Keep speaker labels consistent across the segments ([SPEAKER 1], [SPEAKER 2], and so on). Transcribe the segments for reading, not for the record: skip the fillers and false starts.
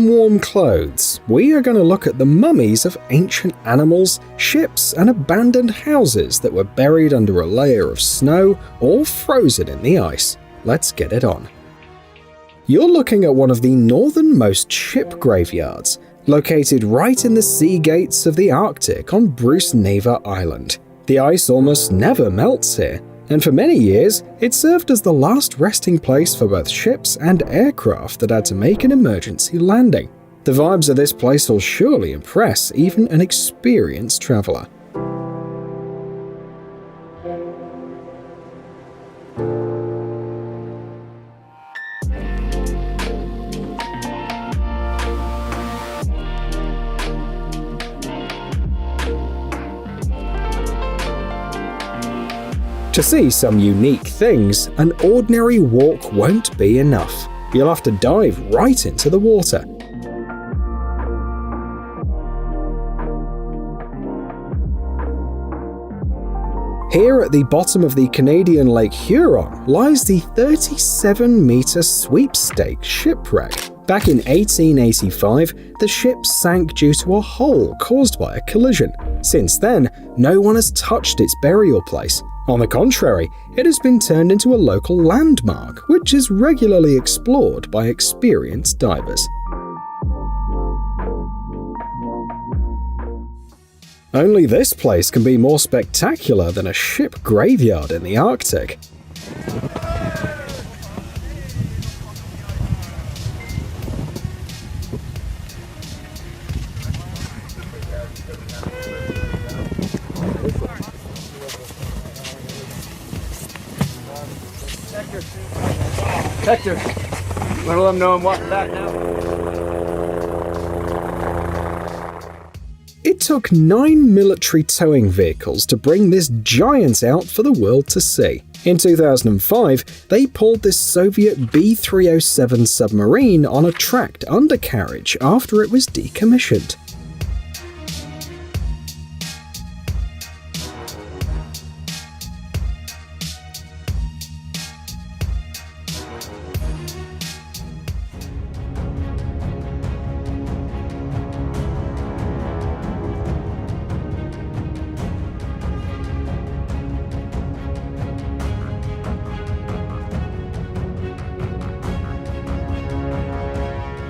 [SPEAKER 1] Warm clothes, we are going to look at the mummies of ancient animals, ships, and abandoned houses that were buried under a layer of snow or frozen in the ice. Let's get it on. You're looking at one of the northernmost ship graveyards, located right in the sea gates of the Arctic on Bruce Neva Island. The ice almost never melts here, and for many years, it served as the last resting place for both ships and aircraft that had to make an emergency landing. The vibes of this place will surely impress even an experienced traveler. To see some unique things, an ordinary walk won't be enough. You'll have to dive right into the water. Here at the bottom of the Canadian Lake Huron lies the 37-meter sweepstake shipwreck. Back in 1885, the ship sank due to a hole caused by a collision. Since then, no one has touched its burial place. On the contrary, it has been turned into a local landmark, which is regularly explored by experienced divers. Only this place can be more spectacular than a ship graveyard in the Arctic.
[SPEAKER 2] Hector, want to let them know I'm walking back now.
[SPEAKER 1] It took 9 military towing vehicles to bring this giant out for the world to see. In 2005, they pulled this Soviet B-307 submarine on a tracked undercarriage after it was decommissioned.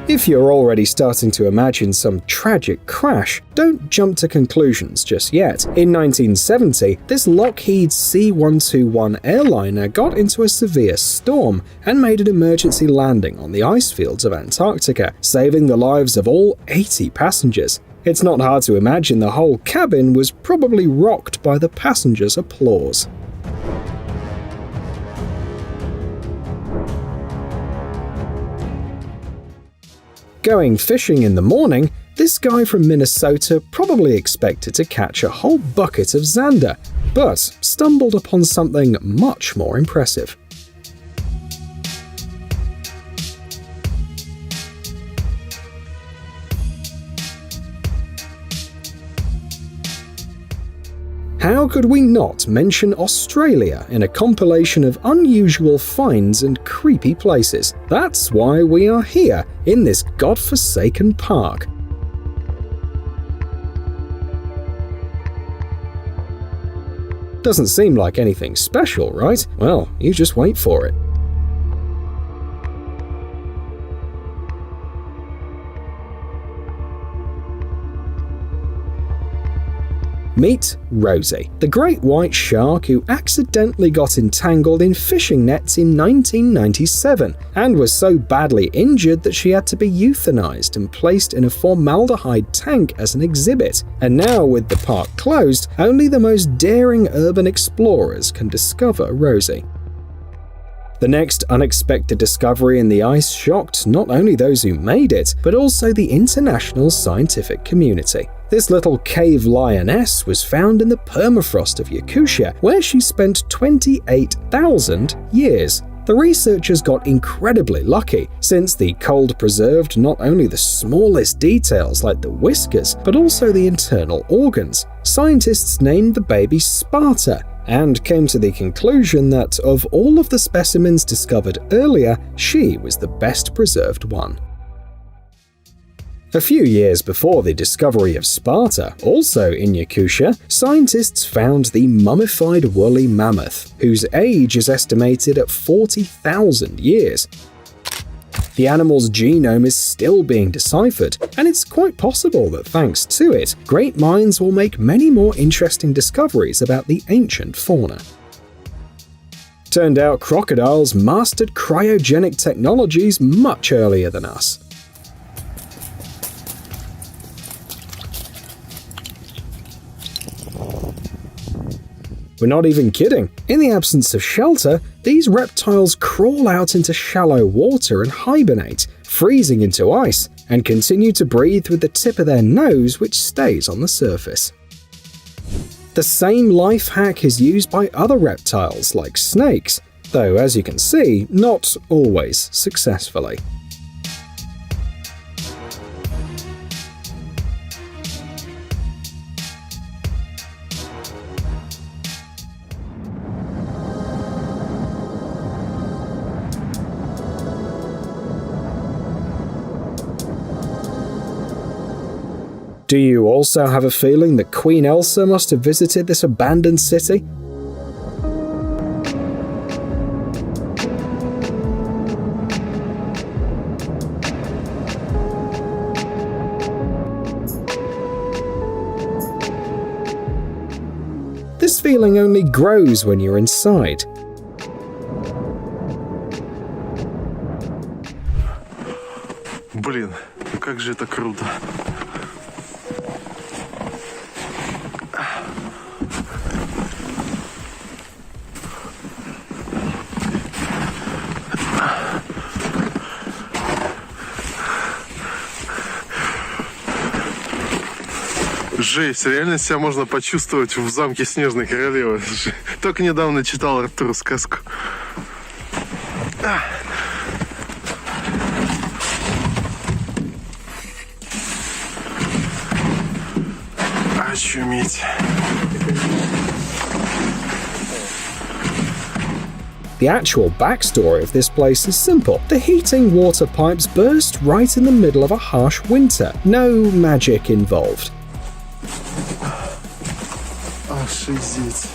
[SPEAKER 1] If you're already starting to imagine some tragic crash, don't jump to conclusions just yet. In 1970, this Lockheed C-121 airliner got into a severe storm and made an emergency landing on the ice fields of Antarctica, saving the lives of all 80 passengers. It's not hard to imagine the whole cabin was probably rocked by the passengers' applause. Going fishing in the morning, this guy from Minnesota probably expected to catch a whole bucket of zander, but stumbled upon something much more impressive. How could we not mention Australia in a compilation of unusual finds and creepy places? That's why we are here in this godforsaken park. Doesn't seem like anything special, right? Well, you just wait for it. Meet Rosie, the great white shark who accidentally got entangled in fishing nets in 1997 and was so badly injured that she had to be euthanized and placed in a formaldehyde tank as an exhibit. And now, with the park closed, only the most daring urban explorers can discover Rosie. The next unexpected discovery in the ice shocked not only those who made it, but also the international scientific community. This little cave lioness was found in the permafrost of Yakutia, where she spent 28,000 years. The researchers got incredibly lucky, since the cold preserved not only the smallest details like the whiskers, but also the internal organs. Scientists named the baby Sparta, and came to the conclusion that of all of the specimens discovered earlier, she was the best preserved one. A few years before the discovery of Sparta, also in Yakutia, scientists found the mummified woolly mammoth, whose age is estimated at 40,000 years. The animal's genome is still being deciphered, and it's quite possible that thanks to it, great minds will make many more interesting discoveries about the ancient fauna. Turned out crocodiles mastered cryogenic technologies much earlier than us. We're not even kidding. In the absence of shelter, these reptiles crawl out into shallow water and hibernate, freezing into ice, and continue to breathe with the tip of their nose which stays on the surface. The same life hack is used by other reptiles like snakes, though as you can see, not always successfully. Do you also have a feeling that Queen Elsa must have visited this abandoned city? This feeling only grows when you're inside.
[SPEAKER 3] Блин, как же это круто. Жесть, реально себя можно почувствовать в замке Снежной Королевы. Только недавно читал Артуру сказку. Очуметь.
[SPEAKER 1] The actual backstory of this place is simple. The heating water pipes burst right in the middle of a harsh winter. No magic involved.
[SPEAKER 3] Ошизеть.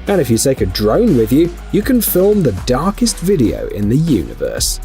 [SPEAKER 1] And if you take a drone with you, you can film the darkest video in the universe.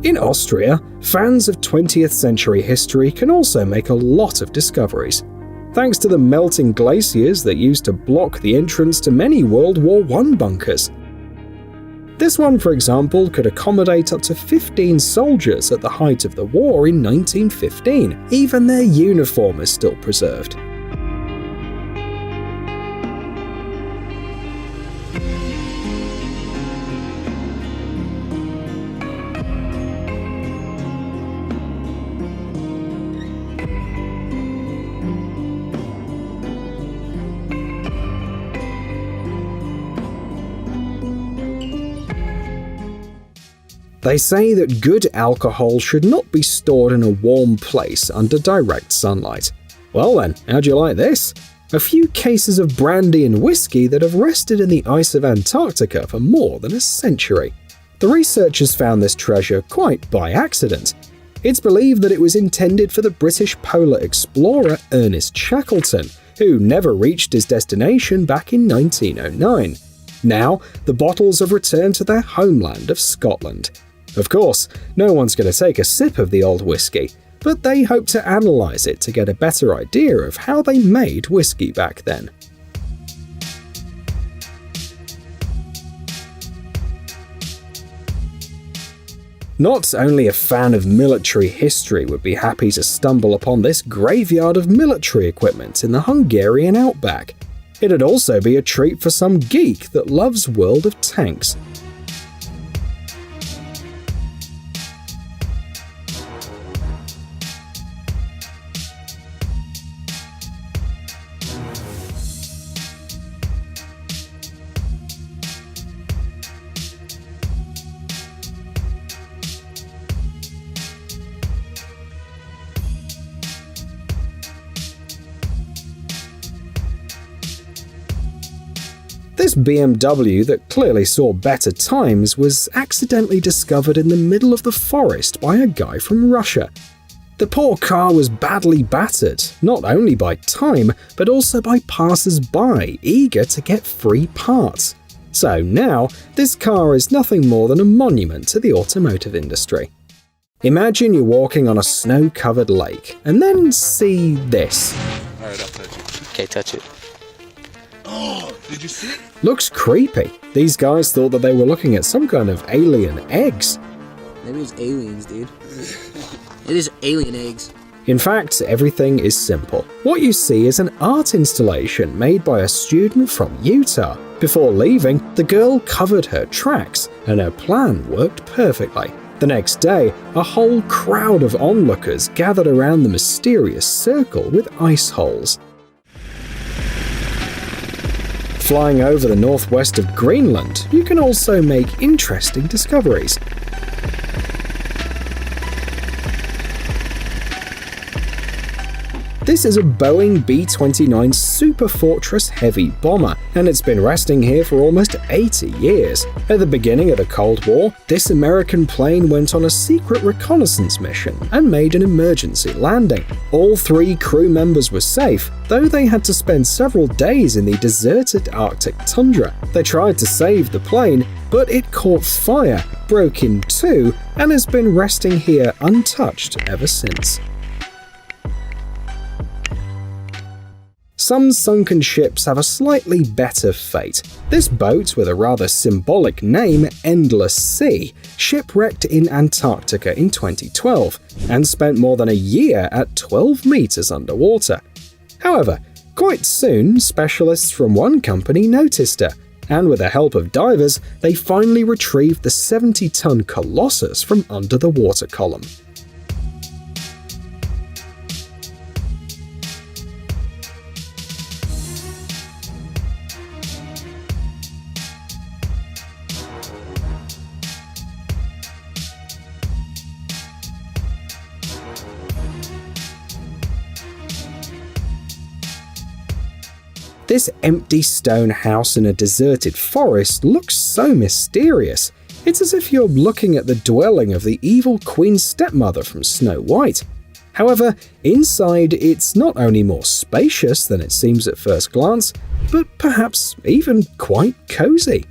[SPEAKER 1] In Austria, fans of 20th century history can also make a lot of discoveries, thanks to the melting glaciers that used to block the entrance to many World War I bunkers. This one, for example, could accommodate up to 15 soldiers at the height of the war in 1915. Even their uniform is still preserved. They say that good alcohol should not be stored in a warm place under direct sunlight. Well then, how'd you like this? A few cases of brandy and whiskey that have rested in the ice of Antarctica for more than a century. The researchers found this treasure quite by accident. It's believed that it was intended for the British polar explorer Ernest Shackleton, who never reached his destination back in 1909. Now, the bottles have returned to their homeland of Scotland. Of course, no one's going to take a sip of the old whiskey, but they hope to analyse it to get a better idea of how they made whiskey back then. Not only a fan of military history would be happy to stumble upon this graveyard of military equipment in the Hungarian outback, it'd also be a treat for some geek that loves World of Tanks. This BMW that clearly saw better times was accidentally discovered in the middle of the forest by a guy from Russia. The poor car was badly battered, not only by time, but also by passers-by eager to get free parts. So now, this car is nothing more than a monument to the automotive industry. Imagine you're walking on a snow-covered lake, and then see this.
[SPEAKER 2] Alright, I'll touch it.
[SPEAKER 4] Okay, touch it.
[SPEAKER 2] Oh, did you see it?
[SPEAKER 1] Looks creepy. These guys thought that they were looking at some kind of alien eggs.
[SPEAKER 4] Maybe it's aliens, dude. It is alien eggs.
[SPEAKER 1] In fact, everything is simple. What you see is an art installation made by a student from Utah. Before leaving, the girl covered her tracks, and her plan worked perfectly. The next day, a whole crowd of onlookers gathered around the mysterious circle with ice holes. Flying over the northwest of Greenland, you can also make interesting discoveries. This is a Boeing B-29 Super Fortress heavy bomber, and it's been resting here for almost 80 years. At the beginning of the Cold War, this American plane went on a secret reconnaissance mission and made an emergency landing. All 3 crew members were safe, though they had to spend several days in the deserted Arctic tundra. They tried to save the plane, but it caught fire, broke in two, and has been resting here untouched ever since. Some sunken ships have a slightly better fate. This boat, with a rather symbolic name, Endless Sea, shipwrecked in Antarctica in 2012 and spent more than a year at 12 meters underwater. However, quite soon, specialists from one company noticed her, and with the help of divers, they finally retrieved the 70-ton Colossus from under the water column. This empty stone house in a deserted forest looks so mysterious. It's as if you're looking at the dwelling of the evil Queen Stepmother from Snow White. However, inside it's not only more spacious than it seems at first glance, but perhaps even quite cozy.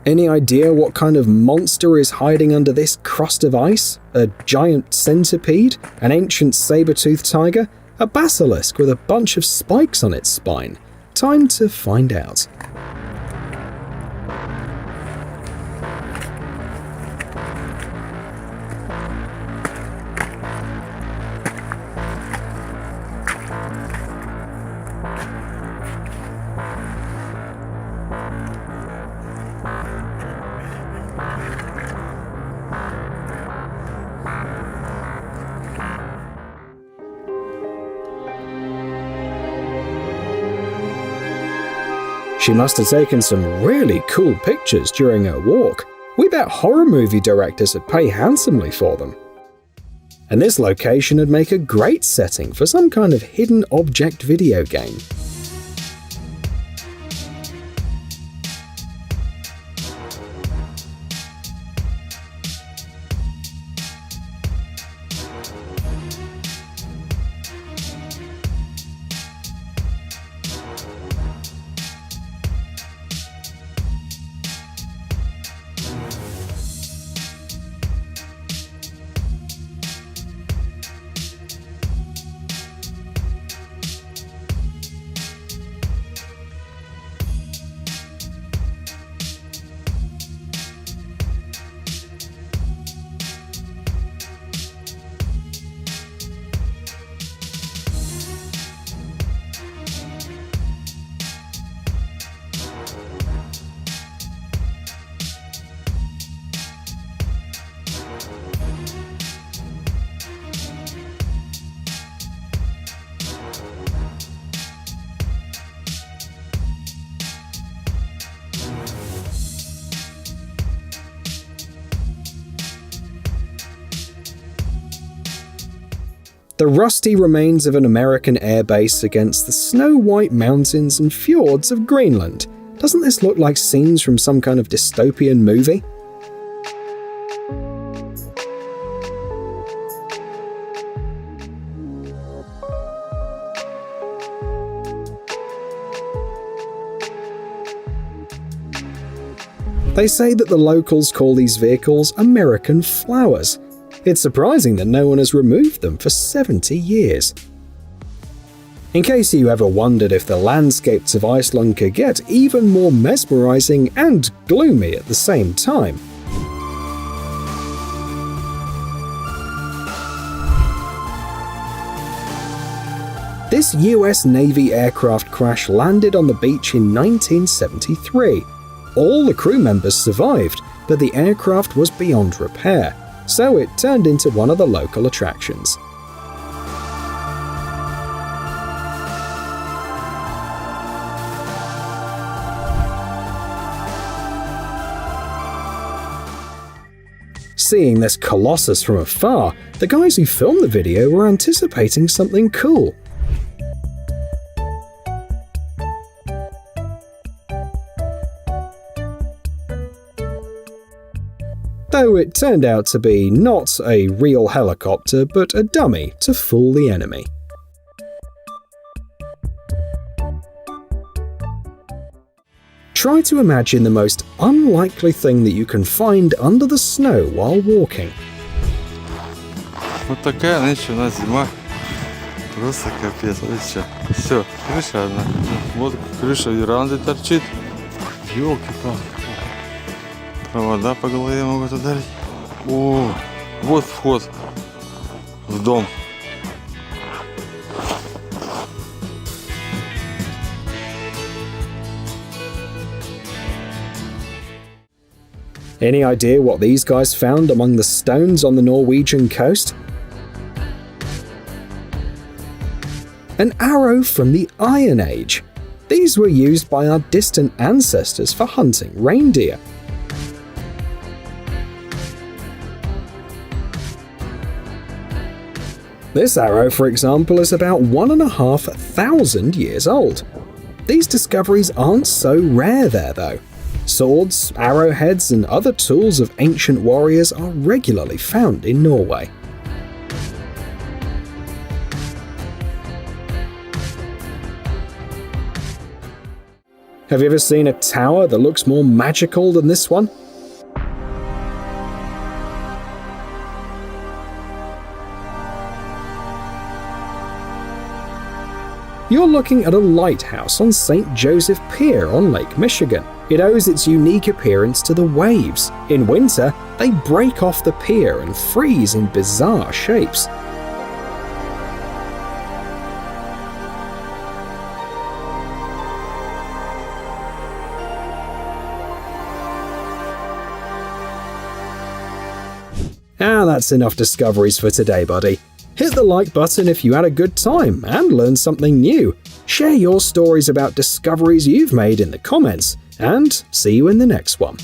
[SPEAKER 1] Any idea what kind of monster is hiding under this crust of ice? A giant centipede? An ancient saber-toothed tiger? A basilisk with a bunch of spikes on its spine? Time to find out. She must have taken some really cool pictures during her walk. We bet horror movie directors would pay handsomely for them. and this location would make a great setting for some kind of hidden object video game. The rusty remains of an American airbase against the snow-white mountains and fjords of Greenland. Doesn't this look like scenes from some kind of dystopian movie? They say that the locals call these vehicles American flowers. It's surprising that no one has removed them for 70 years. In case you ever wondered if the landscapes of Iceland could get even more mesmerizing and gloomy at the same time, this US Navy aircraft crash landed on the beach in 1973. All the crew members survived, but the aircraft was beyond repair, so it turned into one of the local attractions. Seeing this colossus from afar, the guys who filmed the video were anticipating something cool. Though it turned out to be not a real helicopter, but a dummy to fool the enemy. Try to imagine the most unlikely thing that you can find under the snow while walking.
[SPEAKER 5] Вот такая нынче у нас зима. Просто капец. Видите, все, крыша одна. Вот крыша веранды торчит. Ёлки-палки. Провода по голове могут ударить. О, вот вход в дом.
[SPEAKER 1] Any idea what these guys found among the stones on the Norwegian coast? An arrow from the Iron Age. These were used by our distant ancestors for hunting reindeer. This arrow, for example, is about 1,500 years old. These discoveries aren't so rare there, though. Swords, arrowheads, and other tools of ancient warriors are regularly found in Norway. Have you ever seen a tower that looks more magical than this one? You're looking at a lighthouse on St. Joseph Pier on Lake Michigan. It owes its unique appearance to the waves. In winter, they break off the pier and freeze in bizarre shapes. That's enough discoveries for today, buddy. Hit the like button if you had a good time and learned something new. Share your stories about discoveries you've made in the comments, and see you in the next one.